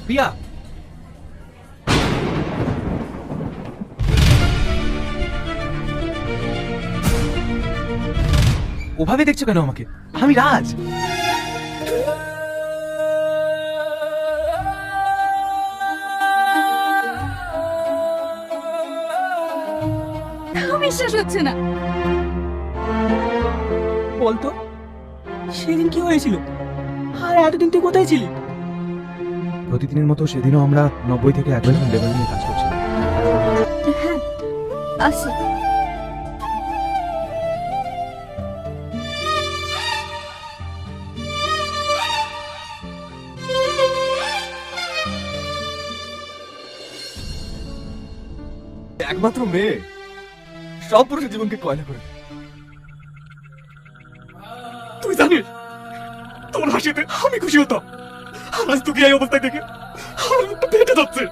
প্রিয়া, ওভাবে দেখছো কেন আমাকে? আমি রাজ। বিশ্বাস হচ্ছে না। বলতো সেদিন কি হয়েছিল, আর এতদিন তুই কোথায় ছিলি? প্রতিদিনের মতো সেদিনও আমরা 90 থেকে 1 লেভেল নিয়ে কাজ করছিলাম। হ্যাঁ, আসি। একমাত্র মেয়ে সব পুরুষের জীবনকে কয়লা করে দেয়। তুই জানিস তোর হাসিতে আমি খুশি হতাম, আজ তোকে এই অবস্থায় দেখে আমার মুখটা ফেটে যাচ্ছে।